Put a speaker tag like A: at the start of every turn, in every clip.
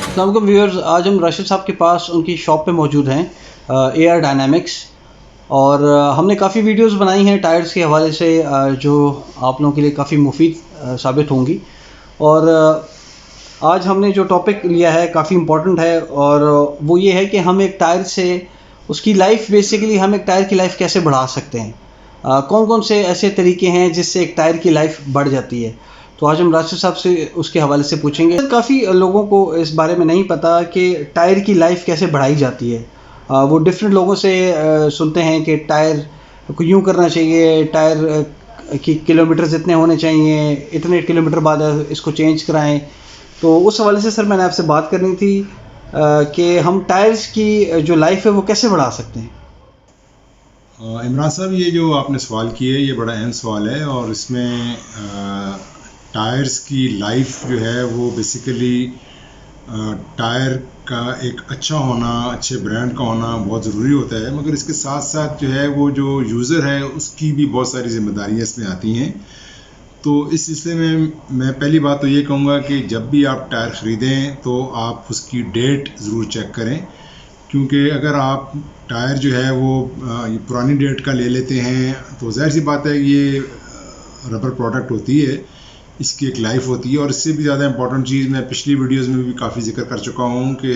A: अस्सलाम व्यूअर्स, आज हम राशिद साहब के पास उनकी शॉप पे मौजूद हैं AR डायनामिक्स। और हमने काफ़ी वीडियोस बनाई हैं टायर्स के हवाले से जो आप लोगों के लिए काफ़ी मुफीद साबित होंगी। और आज हमने जो टॉपिक लिया है काफ़ी इम्पोर्टेंट है, और वो ये है कि हम एक टायर से उसकी लाइफ, बेसिकली हम एक टायर की लाइफ कैसे बढ़ा सकते हैं, कौन कौन से ऐसे तरीके हैं जिससे एक टायर की लाइफ बढ़ जाती है। तो आज हम राशिद साहब से उसके हवाले से पूछेंगे। काफ़ी लोगों को इस बारे में नहीं पता कि टायर की लाइफ कैसे बढ़ाई जाती है। वो डिफरेंट लोगों से सुनते हैं कि टायर को यूँ करना चाहिए, टायर की किलोमीटर्स इतने होने चाहिए, इतने किलोमीटर बाद इसको चेंज कराएं। तो उस हवाले से सर मैंने आपसे बात करनी थी कि हम टायर्स की जो लाइफ है वो कैसे बढ़ा सकते हैं।
B: इमरान साहब, ये जो आपने सवाल किया है ये बड़ा अहम सवाल है, और इसमें टायर्स की लाइफ जो है वो बेसिकली टायर का एक अच्छा होना, अच्छे ब्रांड का होना बहुत ज़रूरी होता है, मगर इसके साथ साथ जो है वो जो यूज़र है उसकी भी बहुत सारी जिम्मेदारियाँ इसमें आती हैं। तो इस सिलसिले में मैं पहली बात तो ये कहूँगा कि जब भी आप टायर ख़रीदें तो आप उसकी डेट ज़रूर चेक करें, क्योंकि अगर आप टायर जो है वो पुरानी डेट का ले लेते हैं तो ज़ाहिर सी बात है ये रबर प्रोडक्ट होती है, इसकी एक लाइफ होती है। और इससे भी ज़्यादा इंपॉर्टेंट चीज़ मैं पिछली वीडियोस में भी काफ़ी जिक्र कर चुका हूँ कि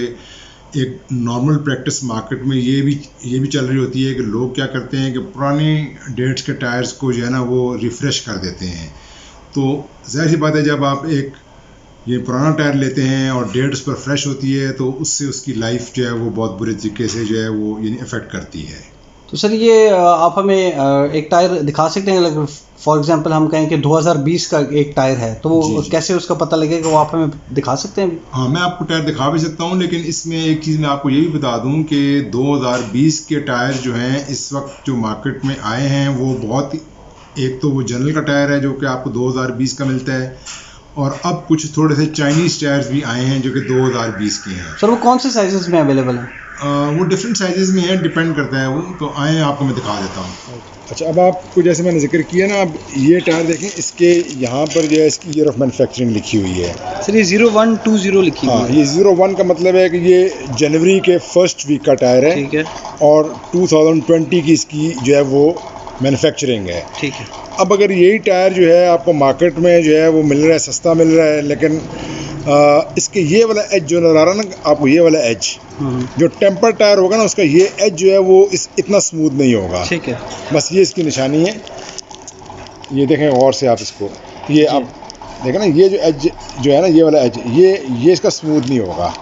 B: एक नॉर्मल प्रैक्टिस मार्केट में ये भी चल रही होती है कि लोग क्या करते हैं कि पुरानी डेट्स के टायर्स को जो है ना वो रिफ़्रेश कर देते हैं। तो ज़ाहिर सी बात है जब आप एक ये पुराना टायर लेते हैं और डेट उस पर फ्रेश होती है तो उससे उसकी लाइफ जो है वो बहुत बुरे तरीके से जो है वो यानी इफ़ेक्ट करती है।
A: तो सर ये आप हमें एक टायर दिखा सकते हैं, अगर फॉर एग्जांपल हम कहें कि 2020 का एक टायर है तो वो कैसे उसका पता लगेगा, वो आप हमें दिखा सकते हैं?
B: हाँ, मैं आपको टायर दिखा भी सकता हूँ, लेकिन इसमें एक चीज़ मैं आपको ये भी बता दूँ कि 2020 के टायर जो हैं इस वक्त जो मार्केट में आए हैं वो बहुत, एक तो वो जनरल का टायर है जो कि आपको 2020 का मिलता है, और अब कुछ थोड़े से चाइनीज़ टायर्स भी आए हैं जो कि 2020 के हैं।
A: सर वो कौन से साइजेस में अवेलेबल है?
B: वो डिफरेंट साइजेस में है, डिपेंड करता है वो। तो आए आपको मैं दिखा देता हूँ। अच्छा, अब आपको जैसे मैंने जिक्र किया ना, अब ये टायर देखें, इसके यहाँ पर जो है इसकी ईयर ऑफ मैन्युफैक्चरिंग लिखी हुई है।
A: सर ये 0120 लिखी हुई है।
B: हाँ, ये 01 का मतलब है कि ये जनवरी के फर्स्ट वीक का टायर है।
A: ठीक है।
B: और 2020 की इसकी जो है वो मैन्युफैक्चरिंग है।
A: ठीक है।
B: अब अगर यही टायर जो है आपको मार्केट में जो है वो मिल रहा है, सस्ता मिल रहा है, लेकिन इसके ये वाला एज जो नज़र आ रहा है ना आपको, ये वाला एज जो टेम्पर टायर होगा ना उसका ये एज जो है वो इतना स्मूथ नहीं होगा।
A: ठीक है।
B: बस ये इसकी निशानी है, ये देखें गौर से आप इसको, ये आप देखें ना, ये जो एज जो है ना, ये वाला एज ये इसका स्मूथ नहीं होगा।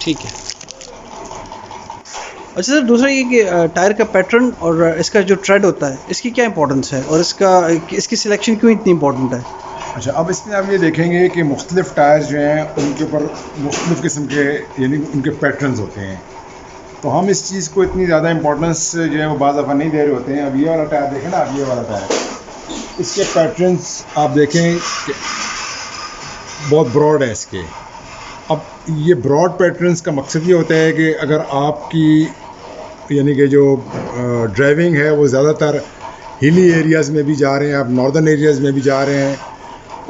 A: ठीक है। अच्छा सर, दूसरा ये कि टायर का पैटर्न और इसका जो ट्रेड होता है इसकी क्या इंपॉर्टेंस है, और इसकी सिलेक्शन क्यों इतनी इंपॉर्टेंट है?
B: अच्छा, अब इसमें आप ये देखेंगे कि मुख्तलिफ टायर जो हैं उनके ऊपर मुख्तलिफ किस्म के यानी उनके पैटर्न्स होते हैं, तो हम इस चीज़ को इतनी ज़्यादा इंपॉर्टेंस जो है वो बाज़ दफ़ा नहीं दे रहे होते हैं। अब ये वाला टायर देखें ना, अब ये वाला टायर, इसके पैटर्न्स आप देखें कि बहुत ब्रॉड है इसके। अब ये ब्रॉड पैटर्न्स का मकसद ये होता है कि अगर आपकी यानी कि जो ड्राइविंग है वो ज़्यादातर हिली एरियाज़ में भी जा रहे हैं, आप नॉर्दर्न एरियाज़ में भी जा रहे हैं,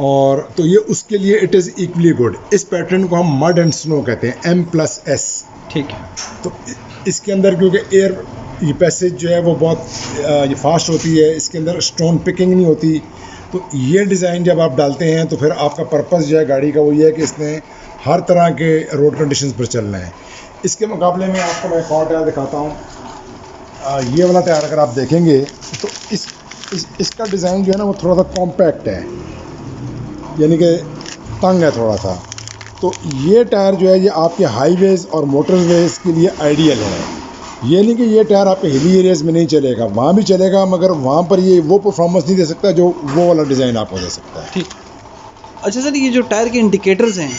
B: और तो ये उसके लिए इट इज़ इक्वली गुड। इस पैटर्न को हम मड एंड स्नो कहते हैं, M+S।
A: ठीक है।
B: तो इसके अंदर क्योंकि एयर ये पैसेज जो है वो बहुत ये फास्ट होती है, इसके अंदर स्टोन पिकिंग नहीं होती, तो ये डिज़ाइन जब आप डालते हैं तो फिर आपका पर्पस जो है गाड़ी का वो ये है कि इसने हर तरह के रोड कंडीशंस पर चलना है। इसके मुकाबले में आपको मैं एक और टायर दिखाता हूँ। ये वाला टायर अगर आप देखेंगे तो इसका डिज़ाइन जो है ना वो थोड़ा सा कॉम्पैक्ट है, यानी कि तंग है थोड़ा सा। तो ये टायर जो है ये आपके हाईवेज़ और मोटरवेज़ के लिए आइडियल है। ये नहीं कि ये टायर आपके हिली एरियाज़ में नहीं चलेगा, वहाँ भी चलेगा, मगर वहाँ पर ये वो परफॉर्मेंस नहीं दे सकता जो वो वाला डिज़ाइन आपको दे सकता है।
A: ठीक। अच्छा सर, ये जो टायर के इंडिकेटर्स हैं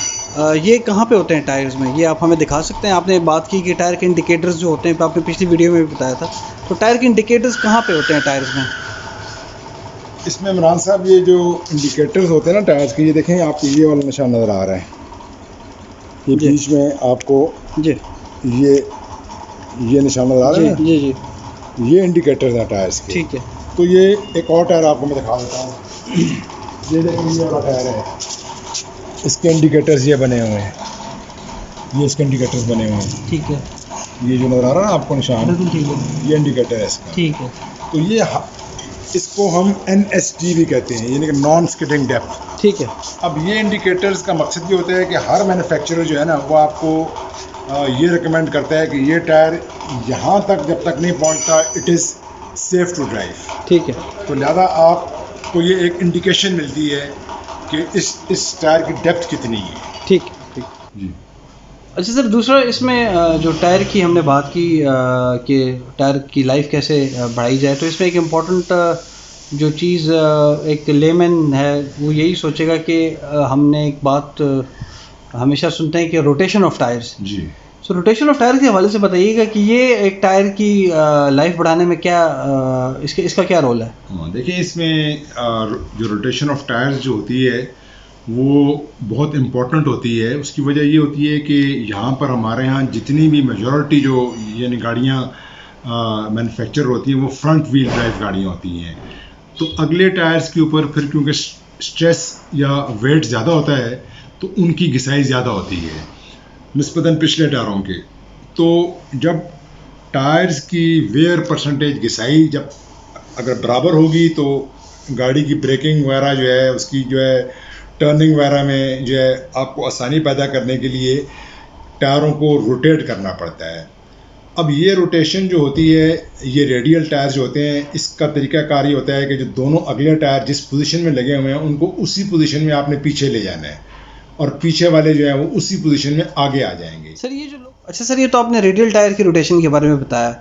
A: ये कहाँ पे होते हैं टायर्स में, ये आप हमें दिखा सकते हैं? आपने बात की कि टायर के इंडिकेटर्स जो होते हैं, आपने पिछली वीडियो में भी बताया था, तो टायर के इंडिकेटर्स कहाँ पे होते हैं टायर्स में?
B: इसमें इमरान साहब ये जो इंडिकेटर्स होते हैं ना टायर्स के, ये देखें आपको ये वाला निशान नज़र आ रहा है, ये बीच में आपको
A: जी
B: ये निशान नज़र आ रहा है ना,
A: जी
B: ये इंडिकेटर्स हैं टायर्स के।
A: ठीक है।
B: तो ये एक और टायर आपको मैं दिखा देता हूँ। ये देखें ये वाला टायर है, इसके इंडिकेटर्स ये बने हुए हैं, ये इसके इंडिकेटर्स बने हुए हैं,
A: ठीक है,
B: ये जो नज़र आ रहा है ना आपको निशान,
A: बिल्कुल ठीक है,
B: ये इंडिकेटर है इसका।
A: ठीक है,
B: तो ये इसको हम NSD भी कहते हैं, यानी कि नॉन स्किडिंग डेप्थ।
A: ठीक है,
B: अब ये इंडिकेटर्स का मकसद ये होता है कि हर मैन्युफैक्चरर जो है ना वो आपको ये रिकमेंड करता है कि ये टायर यहाँ तक जब तक नहीं पहुँचता it is safe to drive.
A: ठीक है,
B: तो लिहाजा आपको ये एक इंडिकेशन मिलती है कि इस टायर की डेप्थ कितनी है।
A: ठीक है, ठीक
B: जी।
A: अच्छा सर, दूसरा इसमें जो टायर की हमने बात की कि टायर की लाइफ कैसे बढ़ाई जाए, तो इसमें एक इम्पॉर्टेंट जो चीज़ एक लेमैन है वो यही सोचेगा कि हमने एक बात हमेशा सुनते हैं कि रोटेशन ऑफ टायर्स।
B: जी।
A: सो रोटेशन ऑफ टायर के हवाले से बताइएगा कि ये एक टायर की लाइफ बढ़ाने में क्या इसका क्या रोल है?
B: देखिए इसमें जो रोटेशन ऑफ टायर्स जो होती है वो बहुत इम्पोर्टेंट होती है। उसकी वजह ये होती है कि यहाँ पर हमारे यहाँ जितनी भी मेजॉरिटी जो यानी गाड़ियाँ मैन्युफैक्चर होती हैं वो फ्रंट व्हील ड्राइव गाड़ियाँ होती हैं। तो अगले टायर्स के ऊपर फिर क्योंकि स्ट्रेस या वेट ज़्यादा होता है तो उनकी घिसाई ज़्यादा होती है निस्बतन पिछले टायरों के। तो जब टायर्स की वेयर परसेंटेज घिसाई जब अगर बराबर होगी तो गाड़ी की ब्रेकिंग वगैरह जो है उसकी जो है टर्निंग वगैरह में जो है आपको आसानी पैदा करने के लिए टायरों को रोटेट करना पड़ता है। अब ये रोटेशन जो होती है ये रेडियल टायर जो होते हैं इसका तरीकाकार ये होता है कि जो दोनों अगले टायर जिस पोजीशन में लगे हुए हैं उनको उसी पोजीशन में आपने पीछे ले जाना है और पीछे वाले जो है वो उसी पोजीशन में आगे आ जाएंगे।
A: सर ये जो लोग, अच्छा सर, ये तो आपने रेडियल टायर की रोटेशन के बारे में बताया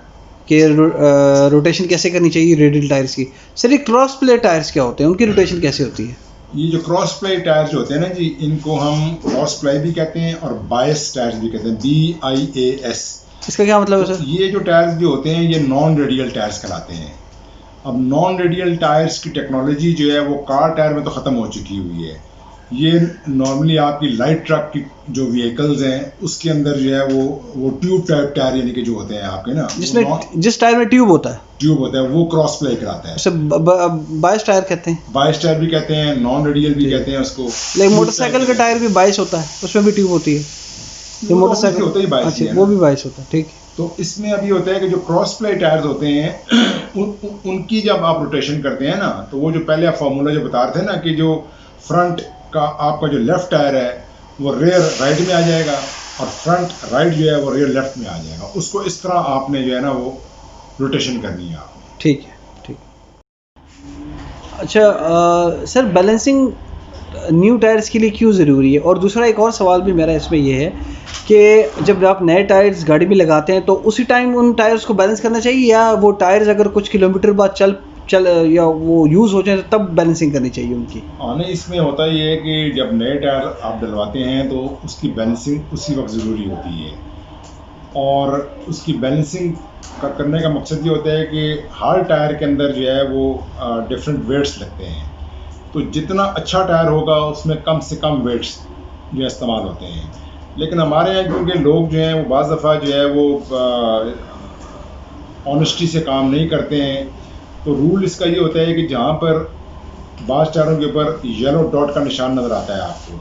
A: कि रोटेशन कैसे करनी चाहिए रेडियल टायर्स की। सर ये क्रॉस प्ले टायर्स क्या होते हैं, उनकी रोटेशन कैसे होती है?
B: ये जो क्रॉस प्लाई टायर्स जो होते हैं ना जी, इनको हम क्रॉस प्लाई भी कहते हैं और बायस टायर्स भी कहते हैं, BIAS।
A: इसका क्या मतलब है सर?
B: ये जो टायर्स जो होते हैं ये नॉन रेडियल टायर्स कहलाते हैं। अब नॉन रेडियल टायर्स की टेक्नोलॉजी जो है वो कार टायर में तो ख़त्म हो चुकी हुई है। ये नॉर्मली आपकी लाइट ट्रक की जो व्हीकल्स हैं उसके अंदर जो है वो ट्यूब टाइप टायर यानी कि जो होते हैं आपके ना,
A: जिसमें जिस टायर में ट्यूब होता है वो
B: क्रॉस प्ले कराता है।
A: उसे बायस टायर कहते हैं।
B: बायस टायर भी कहते हैं, नॉन रेडियल भी कहते हैं उसको।
A: लेकिन मोटरसाइकिल का टायर भी बायस होता है, उसमें भी ट्यूब होती है। जो मोटरसाइकिल
B: होता ही बायस
A: है वो भी बायस होता है, ठीक।
B: तो इसमें अभी होता है कि जो क्रॉस प्ले टायर्स होते हैं उनकी जब आप रोटेशन करते हैं ना तो वो जो पहले आप फार्मूला जो बता रहे थे ना कि जो फ्रंट का आपका जो लेफ्ट टायर है वो रेयर राइट में आ जाएगा और फ्रंट राइट जो है वो रेयर लेफ्ट में आ जाएगा। उसको इस तरह आपने जो है ना वो रोटेशन करनी है आपने। ठीक
A: है, ठीक। अच्छा सर, बैलेंसिंग न्यू टायर्स के लिए क्यों ज़रूरी है? और दूसरा एक और सवाल भी मेरा इसमें ये है कि जब आप नए टायर्स गाड़ी में लगाते हैं तो उसी टाइम उन टायर्स को बैलेंस करना चाहिए या वो टायर्स अगर कुछ किलोमीटर बाद चल या वो यूज़ हो जाए तब बैलेंसिंग करनी चाहिए उनकी?
B: नहीं, इसमें होता ये है कि जब नए टायर आप डलवाते हैं तो उसकी बैलेंसिंग उसी वक्त ज़रूरी होती है और उसकी बैलेंसिंग करने का मकसद ये होता है कि हर टायर के अंदर जो है वो डिफरेंट वेट्स लगते हैं। तो जितना अच्छा टायर होगा उसमें कम से कम वेट्स जो है इस्तेमाल होते हैं। लेकिन हमारे यहाँ क्योंकि लोग जो हैं वो बाज़ दफ़ा जो है वो ऑनेस्टी से काम नहीं करते हैं तो रूल इसका ये होता है कि जहाँ पर बास टायरों के ऊपर येलो डॉट का निशान नज़र आता है आपको,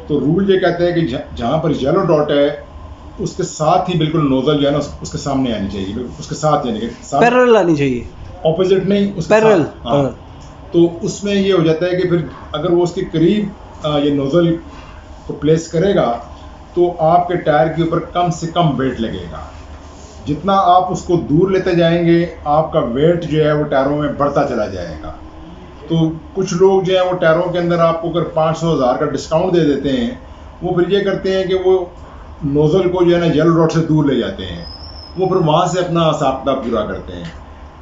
B: तो रूल ये कहता है कि जहाँ पर येलो डॉट है उसके साथ ही बिल्कुल नोजल जो है ना उसके सामने आनी चाहिए, उसके साथ यानी कि
A: पैरेलल आनी चाहिए,
B: ऑपोजिट नहीं, उसके
A: पैरेलल।
B: हाँ। तो उसमें ये हो जाता है कि फिर अगर वो उसके करीब ये नोजल को प्लेस करेगा तो आपके टायर के ऊपर कम से कम वेट लगेगा। जितना आप उसको दूर लेते जाएंगे आपका वेट जो है वो टायरों में बढ़ता चला जाएगा। तो कुछ लोग जो है वो टायरों के अंदर आपको अगर 500,000 का डिस्काउंट दे देते हैं, वो फिर ये करते हैं कि वो नोज़ल को जो है ना येलो डॉट से दूर ले जाते हैं, वो फिर वहाँ से अपना हिसाब किताब पूरा करते हैं।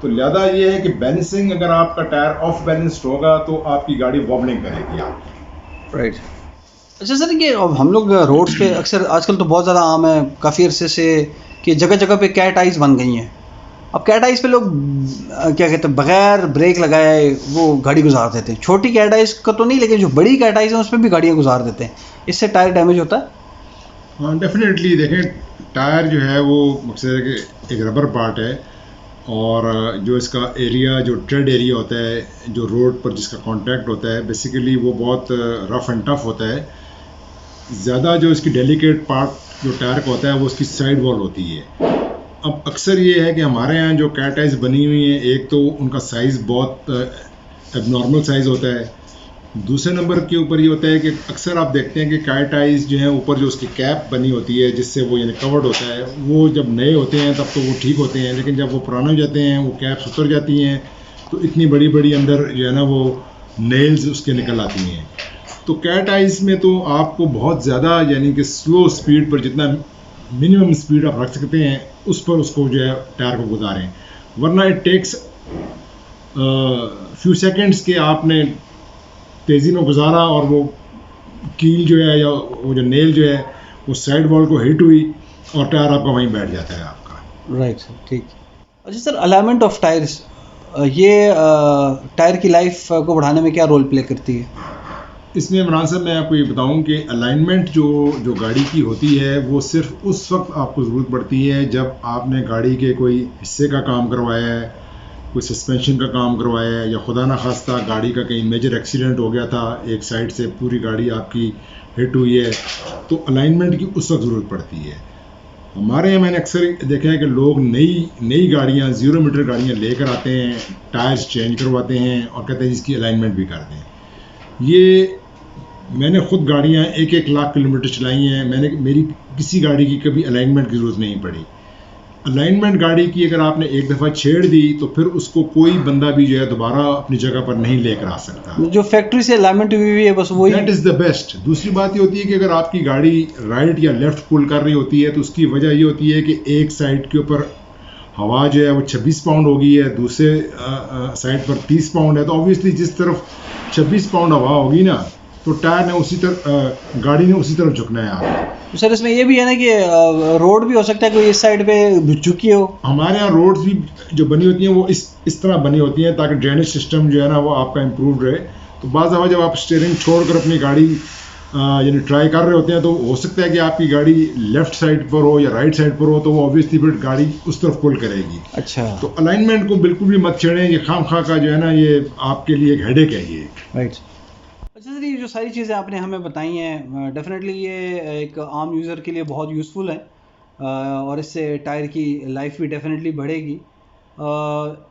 B: तो लिहाजा ये है कि बैलेंसिंग अगर आपका टायर ऑफ बैलेंस्ड होगा तो आपकी गाड़ी वॉबलिंग करेगी आपकी।
A: राइट। अच्छा सर, ये अब हम लोग रोड्स पे अक्सर आजकल तो बहुत ज़्यादा आम है काफ़ी अरसे से कि जगह जगह पे कैट आइज़ बन गई हैं। अब कैट आइज़ पे लोग क्या कहते हैं बग़ैर ब्रेक लगाए वो गाड़ी गुजार देते हैं। छोटी कैट आइज़ का तो नहीं, लेकिन जो बड़ी कैट आइज़ हैं उस पर भी गाड़ियाँ गुजार देते हैं। इससे टायर डैमेज होता है?
B: हाँ डेफिनेटली। देखें, टायर जो है वो मकसद है कि एक रबर पार्ट है और जो इसका एरिया जो ट्रेड एरिया होता है, जो रोड पर जिसका कांटेक्ट होता है, बेसिकली वो बहुत रफ़ एंड टफ होता है। ज़्यादा जो इसकी डेलिकेट पार्ट जो टायर का होता है वो उसकी साइड वॉल होती है। अब अक्सर ये है कि हमारे यहाँ जो कैट आइज बनी हुई हैं, एक तो उनका साइज़ बहुत एबनॉर्मल साइज़ होता है। दूसरे नंबर के ऊपर ये होता है कि अक्सर आप देखते हैं कि कैट आइज जो है ऊपर जो उसकी कैप बनी होती है जिससे वो यानी कवर्ड होता है, वो जब नए होते हैं तब तो वो ठीक होते हैं, लेकिन जब वो पुराने हो जाते हैं वो कैप्स उतर जाती हैं तो इतनी बड़ी बड़ी अंदर जो है ना वो नेल्स उसके निकल आती हैं। तो कैट आइज में तो आपको बहुत ज़्यादा यानी कि स्लो स्पीड पर जितना मिनिमम स्पीड आप रख सकते हैं उस पर उसको जो है टायर को गुजारें, वरना इट टेक्स फ्यू सेकेंड्स के आपने तेज़ी में गुजारा और वो कील जो है या वो जो नेल जो है वो साइड वॉल को हिट हुई और टायर आपका वहीं बैठ जाता है आपका।
A: राइट सर, ठीक। अच्छा सर, अलाइनमेंट ऑफ टायर्स, ये टायर की लाइफ को बढ़ाने में क्या रोल प्ले करती है?
B: इसमें इमरान साहब मैं आपको ये बताऊं कि अलाइनमेंट जो गाड़ी की होती है वो सिर्फ उस वक्त आपको ज़रूरत पड़ती है जब आपने गाड़ी के कोई हिस्से का काम करवाया है, कोई सस्पेंशन का काम करवाया है, या खुदा ना खास्ता गाड़ी का कहीं मेजर एक्सीडेंट हो गया था, एक साइड से पूरी गाड़ी आपकी हिट हुई है, तो अलाइनमेंट की उस वक्त ज़रूरत पड़ती है। हमारे यहाँ मैंने अक्सर देखा है कि लोग नई गाड़ियाँ 0 मीटर गाड़ियाँ लेकर आते हैं, टायर्स चेंज करवाते हैं और कहते हैं इसकी अलाइनमेंट भी कर दें। ये मैंने खुद गाड़ियाँ 1-1 लाख किलोमीटर चलाई हैं, मेरी किसी गाड़ी की कभी अलाइनमेंट की ज़रूरत नहीं पड़ी। अलाइनमेंट गाड़ी की अगर आपने एक दफ़ा छेड़ दी तो फिर उसको कोई बंदा भी जो है दोबारा अपनी जगह पर नहीं लेकर आ सकता।
A: जो फैक्ट्री से अलाइनमेंट हुई हुई है बस वही।
B: That is the best. दूसरी बात ये होती है कि अगर आपकी गाड़ी राइट या लेफ्ट पुल कर रही होती है तो उसकी वजह ये होती है कि एक साइड के ऊपर हवा जो है वो 26 पाउंड होगी है, दूसरे साइड पर 30 पाउंड है, तो ऑब्वियसली जिस तरफ 26 पाउंड हवा होगी ना तो टायर ने उसी तरफ गाड़ी ने उसी तरफ झुकना है आपको।
A: सर इसमें ये भी है ना कि रोड भी हो सकता है कोई इस साइड पे झुकी हो।
B: हमारे यहाँ रोड्स भी जो बनी होती हैं वो इस तरह बनी होती हैं ताकि ड्रेनेज सिस्टम जो है ना वो आपका इम्प्रूव रहे। तो बाज़ दफ़ा जब आप स्टीयरिंग छोड़कर अपनी गाड़ी यानी ट्राई कर रहे होते हैं तो हो सकता है कि आपकी गाड़ी लेफ्ट साइड पर हो या राइट साइड पर हो, तो वो ऑब्वियसली फिर गाड़ी उस तरफ पुल करेगी।
A: अच्छा,
B: तो अलाइनमेंट को बिल्कुल भी मत छेड़ें, ये खामखा का जो है ना ये आपके लिए एक हेडेक है ये।
A: राइट। अच्छा सर, ये जो सारी चीज़ें आपने हमें बताई हैं डेफिनेटली ये एक आम यूज़र के लिए बहुत यूज़फुल है और इससे टायर की लाइफ भी डेफिनेटली बढ़ेगी।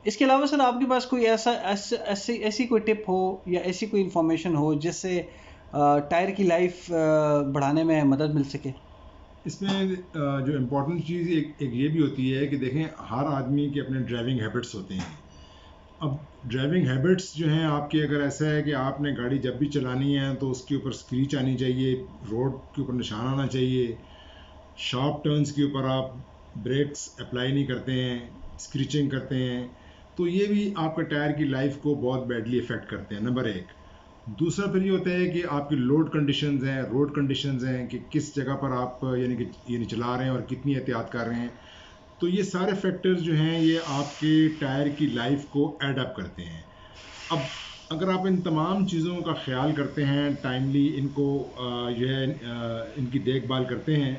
A: इसके अलावा सर आपके पास कोई ऐसी कोई टिप हो या ऐसी कोई इन्फॉर्मेशन हो जिससे टायर की लाइफ बढ़ाने में मदद मिल सके?
B: इसमें जो इम्पोर्टेंट चीज़ एक ये भी होती है कि देखें हर आदमी के अपने ड्राइविंग हैबिट्स होते हैं। अब ड्राइविंग हैबिट्स जो हैं आपके, अगर ऐसा है कि आपने गाड़ी जब भी चलानी है तो उसके ऊपर स्क्रीच आनी चाहिए, रोड के ऊपर निशान आना चाहिए, शार्प टर्न्स के ऊपर आप ब्रेक्स अप्लाई नहीं करते हैं, स्क्रीचिंग करते हैं, तो ये भी आपके टायर की लाइफ को बहुत बैडली इफ़ेक्ट करते हैं, नंबर एक। दूसरा फिर ये होता है कि आपकी लोड कंडीशंस हैं, रोड कंडीशंस हैं कि किस जगह पर आप यानी चला रहे हैं और कितनी एहतियात कर रहे हैं। तो ये सारे फैक्टर्स जो हैं ये आपके टायर की लाइफ को ऐड अप करते हैं। अब अगर आप इन तमाम चीज़ों का ख्याल करते हैं, टाइमली इनको जो है इनकी देखभाल करते हैं,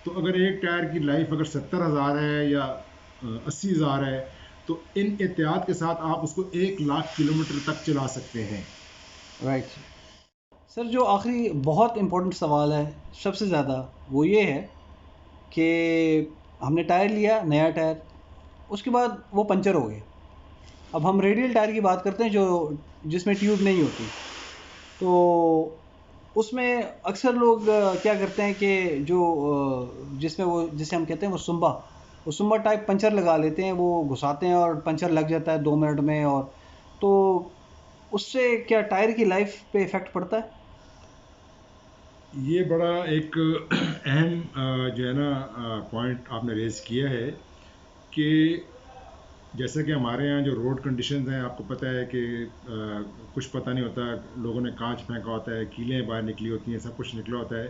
B: तो अगर एक टायर की लाइफ अगर 70,000 है या 80,000 है तो इन एहतियात के साथ आप उसको 1 लाख किलोमीटर तक चला सकते हैं।
A: राइट सर, जो आखिरी बहुत इम्पोर्टेंट सवाल है सबसे ज़्यादा, वो ये है कि हमने टायर लिया, नया टायर, उसके बाद वो पंचर हो गया। अब हम रेडियल टायर की बात करते हैं जो जिसमें ट्यूब नहीं होती, तो उसमें अक्सर लोग क्या करते हैं कि जो जिसमें वो जिसे हम कहते हैं वो सुम्बा टाइप पंचर लगा लेते हैं, वो घुसाते हैं और पंचर लग जाता है 2 मिनट में। और तो उससे क्या टायर की लाइफ पे इफ़ेक्ट पड़ता है?
B: ये बड़ा एक अहम जो है ना पॉइंट आपने रेज किया है कि जैसा कि हमारे यहाँ जो रोड कंडीशंस हैं, आपको पता है कि कुछ पता नहीं होता, लोगों ने कांच फेंका होता है, कीलें बाहर निकली होती हैं, सब कुछ निकला होता है।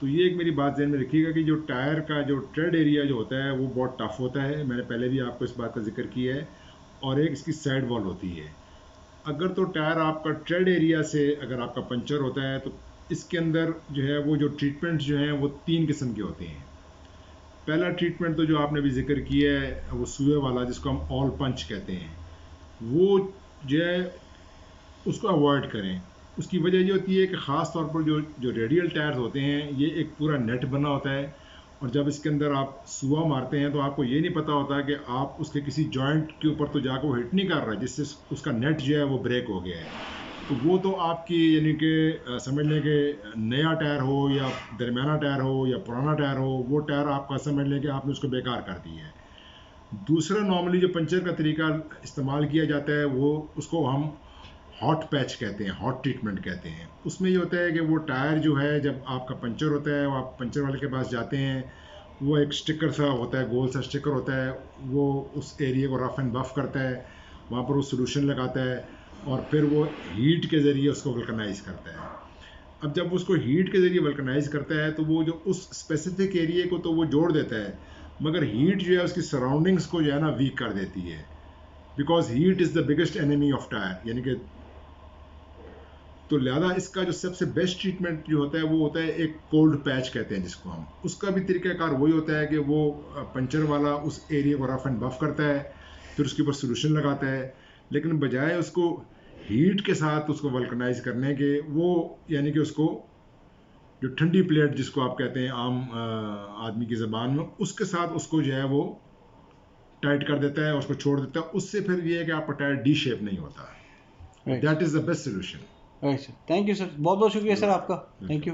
B: तो ये एक मेरी बात ध्यान में रखिएगा कि जो टायर का जो ट्रेड एरिया जो होता है वो बहुत टफ होता है, मैंने पहले भी आपको इस बात का जिक्र किया है। और एक इसकी साइड वॉल होती है। अगर तो टायर आपका ट्रेड एरिया से अगर आपका पंचर होता है तो इसके अंदर जो है वो जो ट्रीटमेंट जो हैं वो 3 किस्म के होते हैं। पहला ट्रीटमेंट तो जो आपने भी जिक्र किया है वो सुए वाला, जिसको हम ऑल पंच कहते हैं, वो जो है उसको अवॉइड करें। उसकी वजह ये होती है कि ख़ास तौर पर जो रेडियल टायर्स होते हैं ये एक पूरा नेट बना होता है और जब इसके अंदर आप सुआ मारते हैं तो आपको ये नहीं पता होता कि आप उसके किसी जॉइंट के ऊपर तो जाकर वो हिट नहीं कर रहा है, जिससे उसका नेट जो है वो ब्रेक हो गया है। तो वो तो आपकी यानी कि समझ लें कि नया टायर हो या दरमियाना टायर हो या पुराना टायर हो, वो टायर आपका समझ लें कि आपने उसको बेकार कर दिया है। दूसरा नॉर्मली जो पंचर का तरीका इस्तेमाल किया जाता है वो उसको हम हॉट पैच कहते हैं, हॉट ट्रीटमेंट कहते हैं। उसमें ये होता है कि वो टायर जो है जब आपका पंचर होता है, वो आप पंचर वाले के पास जाते हैं, वो एक स्टिकर सा होता है, गोल सा स्टिकर होता है, वो उस एरिया को रफ एंड बफ करता है, वहाँ पर वो सोल्यूशन लगाता है और फिर वो हीट के ज़रिए उसको वल्कनाइज करता है। अब जब उसको हीट के ज़रिए वल्कनाइज करता है तो वो जो उस स्पेसिफिक एरिया को तो वो जोड़ देता है, मगर हीट जो है उसकी सराउंडिंग्स को जो है ना वीक कर देती है, because heat is the biggest enemy of tyre. यानी कि तो लिहाजा इसका जो सबसे बेस्ट ट्रीटमेंट जो होता है वो होता है एक कोल्ड पैच कहते हैं जिसको हम। उसका भी तरीकाकार वही होता है कि वो पंचर वाला उस एरिया को रफ एंड बफ करता है, फिर उसके ऊपर सोल्यूशन लगाता है, लेकिन बजाय उसको हीट के साथ उसको वल्कनाइज करने के, वो यानी कि उसको जो ठंडी प्लेट जिसको आप कहते हैं आम आदमी की ज़बान में, उसके साथ उसको जो है वो टाइट कर देता है, उसको छोड़ देता है। उससे फिर ये है कि आपका टायर डी शेप नहीं होता। That is the best solution.
A: Right sir, thank you sir, बहुत बहुत शुक्रिया सर आपका, थैंक यू।